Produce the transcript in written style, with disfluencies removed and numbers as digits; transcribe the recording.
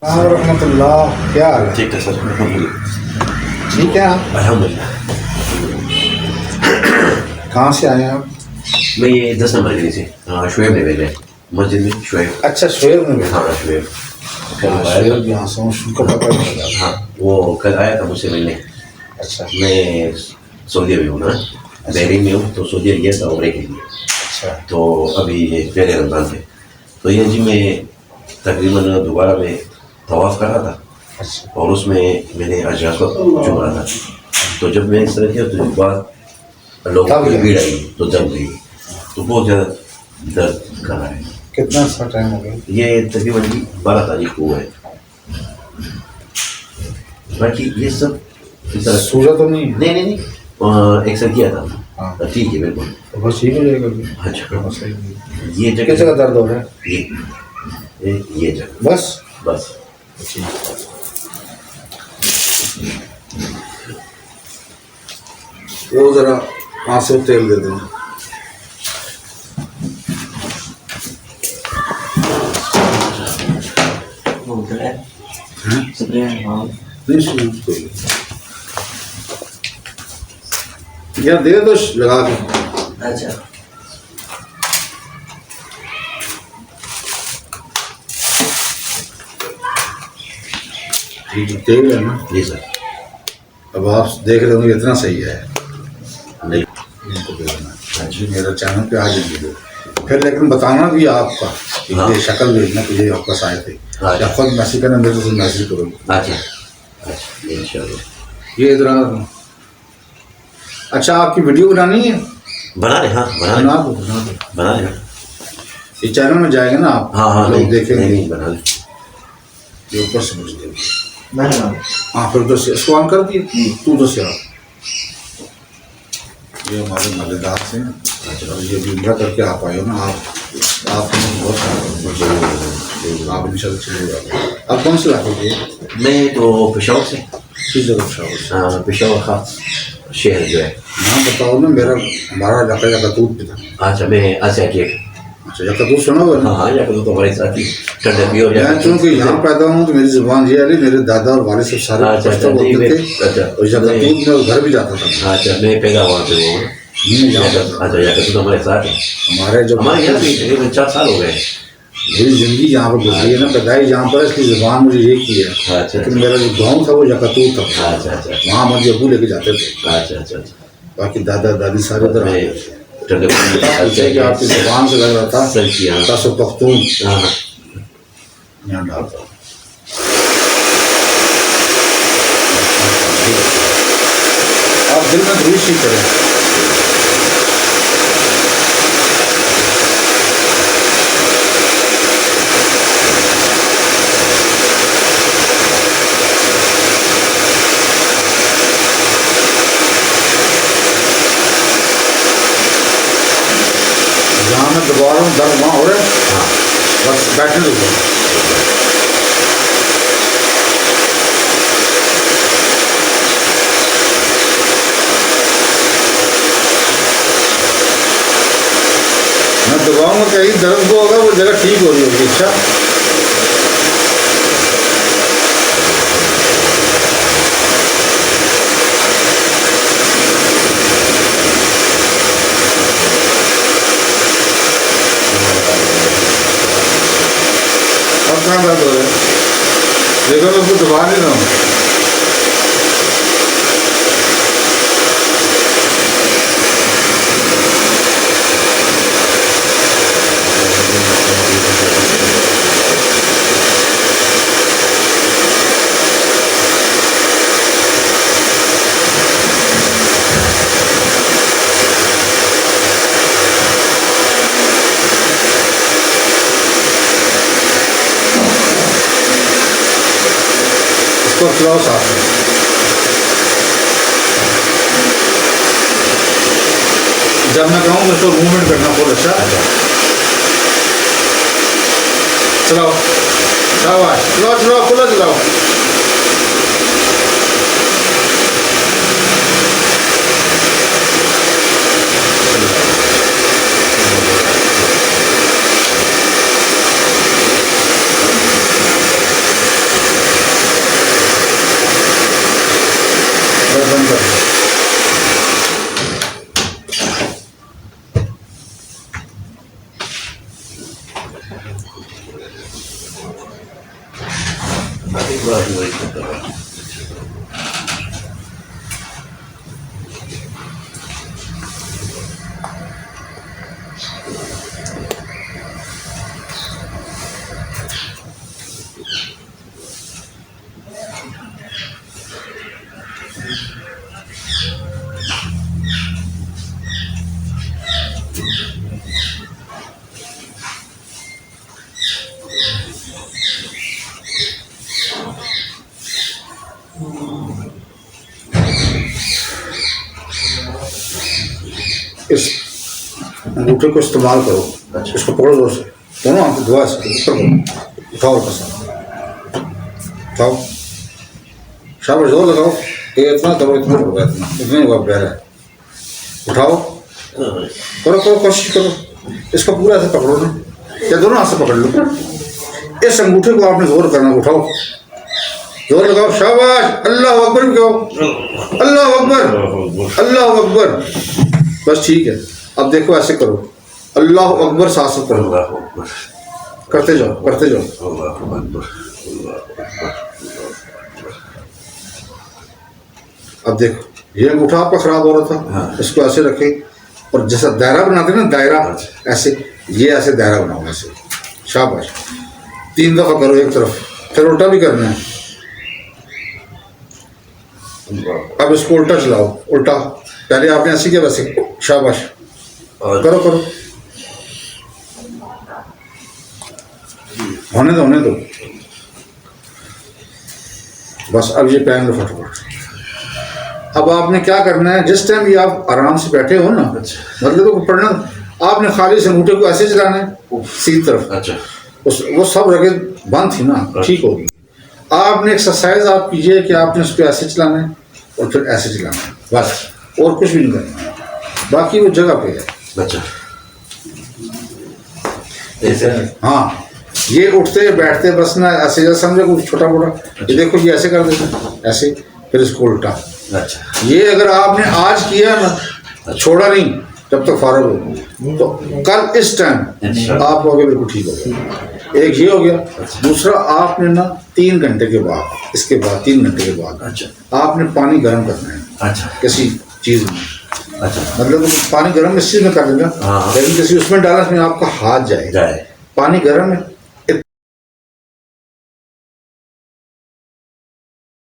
रहमतुल्लाह, क्या हाल है? ठीक है सर, अल्हम्दुलिल्लाह। ठीक है आप? अल्हम्दुलिल्लाह। कहाँ से आए हैं आप? मैं ये 10 नंबर गली से शुएब ने भेजा है, मस्जिद में शुएब। अच्छा, शुएब में भेजा। हाँ शुएब। शुएब यहाँ से हूँ, शुक्र पता नहीं लगा। हाँ वो कल आया था मुझसे मिलने। अच्छा मैं सऊदी में हूँ ना, बहरीन में हूँ, तो सऊदी गया था उम्रे के लिए। अच्छा तो अभी ये पहले रमज़ान थे, तो ये जी मैं तकरीबन दोबारा में तवाफ़ कर रहा था अच्छा और उसमें मैंने अजरास को चुम रहा था। तो जब मैं इस तरह किया तो बाद लोगों की भीड़ आई तो दब गई, तो बहुत ज़्यादा दर्द कर रहा है। कितना सा टाइम हो गया? ये तकरीबन 12 तारीख को है। बाकी ये सब इस तरह सूजा तो नहीं है? नहीं एक्सरे किया था। हाँ ठीक है बिल्कुल। तो बस ठीक हो जाएगा अभी। अच्छा बस सही है। ये किस जगह जगह दर्द हो रहा है? ये जगह बस बस। वो जरा हाथ से तेल दे दें। यार दे दो लगा के। अच्छा तेल है ना? जी सर। अब आप देख रहे होंगे इतना सही है। नहीं इनको दे देना जी, मेरा चैनल पे आ जाएंगे फिर, लेकिन बताना भी आपका कि हाँ। ये शक्ल भेजना कि ये आपका आए थे, हाँ। या खुद मैसेज करना, मेरे से मैसेज करो। अच्छा अच्छा इंशाल्लाह। ये इधर अच्छा, आपकी वीडियो बनानी है? बना रहे, हाँ बना बना रहे, दो बना दो। बना रहे। ये चैनल में जाएगा ना आप? हाँ हाँ लोग नहीं देखेंगे। नहीं बना रहे। ये ऊपर से मुझे दे। हाँ फिर उधर से इसको ऑन कर दिए, तू उधर से आ। ये हमारे मजेदार से हैं। अच्छा, और ये भी उम्र करके आप आए हो ना, आप बहुत आप इंशाल्लाह चले जाओगे। आप कौन से इलाके के? मैं तो पेशावर से। किस जगह पेशावर से? हाँ पेशावर खास शहर जो है। हाँ बताओ ना, हमारा इलाका यकतूत भी था। अच्छा मैं आसिया के। अच्छा यकतूत सुना हुआ ना? हाँ हाँ यकतूत तो हमारे साथी ठंडक और मैं चूँकि यहाँ पैदा हूँ तो मेरी जुबान ये वाली, मेरे दादा और वालिद सब सारे पश्तो बोलते थे। अच्छा और यकतूत में घर भी जाता था। अच्छा मैं पैदा वहाँ पे हुआ। अच्छा यकतूत तो हमारे साथ है। हमारे जब हमारे यहाँ भी तकरीबन 4 साल हो गए। मेरी ज़िंदगी यहाँ पर गुजरी है ना, पैदाइश यहाँ पर, इसकी ज़ुबान मुझे ये की है। अच्छा लेकिन मेरा जो गाँव था वो यकतूत था। अच्छा अच्छा वहाँ हमारे अबू लेके जाते थे। अच्छा अच्छा अच्छा। बाकी दादा दादी सारे उधर आ गए थे। अच्छा कि आपकी ज़ुबान से लग रहा था सर किया तासो पख्तून हाँ यहाँ डालता। आप दिल में धुई सी करें। जहाँ मैं दबा रहा हूँ दर्द वहाँ हो रहा है। हाँ बस बैठने दो। मैं दबाऊंगा कहीं दर्द को होगा, वो जगह ठीक हो रही होगी। अच्छा अब कहाँ दर्द हो रहा है? देखो मैं उसको दबा नहीं रहा हूँ। इसको खिलाओ साथ में। जब मैं कहूँ उसको मूवमेंट करना बहुत अच्छा है। चलाओ शाबाश, चलाओ चलाओ खुला चलाओ। एक बार वही करता है। इस अंगूठे को इस्तेमाल करो, अच्छा। इसको पकड़ो जोर से, दोनों हाथ दुआ से ऊपर करो, उठाओ कसम, उठाओ, शाबाश, जोर लगाओ, ये इतना करो, इतना होगा, इतना ही हुआ, प्यारा है, उठाओ, करो करो, कोशिश करो, इसको पूरा ऐसे पकड़ो ना, या दोनों हाथ से पकड़ लो, इस अंगूठे को आपने जोर करना, उठाओ, जोर लगाओ, शाबाश, अल्लाह अकबर भी कहो, अल्लाह अकबर, अल्लाह अकबर, बस ठीक है। अब देखो ऐसे करो, अल्लाह अकबर 7 करो, अल्लाह अकबर, करते जाओ, करते जाओ, अल्लाह अकबर, अल्लाह अकबर। अब देखो ये अंगूठा आपका खराब हो रहा था, हाँ। इसको ऐसे रखे और जैसा दायरा बनाते ना, दायरा ऐसे, ये ऐसे दायरा बनाओ ऐसे, शाबाश, 3 दफा करो एक तरफ, फिर उल्टा भी करना है। अब इसको उल्टा चलाओ, उल्टा, पहले आपने ऐसे किया वैसे, शाबाश, करो करो, होने दो, होने दो, बस। अब ये पहन लो फटाफट। अब आपने क्या करना है, जिस टाइम ये आप आराम से बैठे हो ना, मतलब तो पढ़ना, आपने खाली से अंगूठे को ऐसे चलाना है सीधी तरफ, अच्छा, वो सब रगे बंद थी ना, ठीक होगी। आपने एक्सरसाइज आप कीजिए कि आपने उसको ऐसे चलाना है और फिर ऐसे चलाना है, बस, और कुछ भी नहीं करना है, बाकी वो जगह पे है। अच्छा, ऐसे, हाँ, ये उठते बैठते बस ना ऐसे, जैसे समझो कुछ छोटा मोटा, ये देखो ये ऐसे कर देते, ऐसे, फिर इसको उल्टा। अच्छा, ये अगर आपने आज किया ना, छोड़ा नहीं जब तक फारग हो, तो कल इस टाइम आप हो गए बिल्कुल ठीक हो गया। एक ये हो गया, दूसरा आपने ना 3 घंटे के बाद, इसके बाद 3 घंटे के बाद, अच्छा, आपने पानी गर्म करना है अच्छा, किसी चीज़ में, अच्छा, मतलब पानी गर्म इस चीज़ में कर देना, हाँ। लेकिन किसी उसमें डालना जिसमें आपका हाथ जाए, जाए, पानी गर्म है,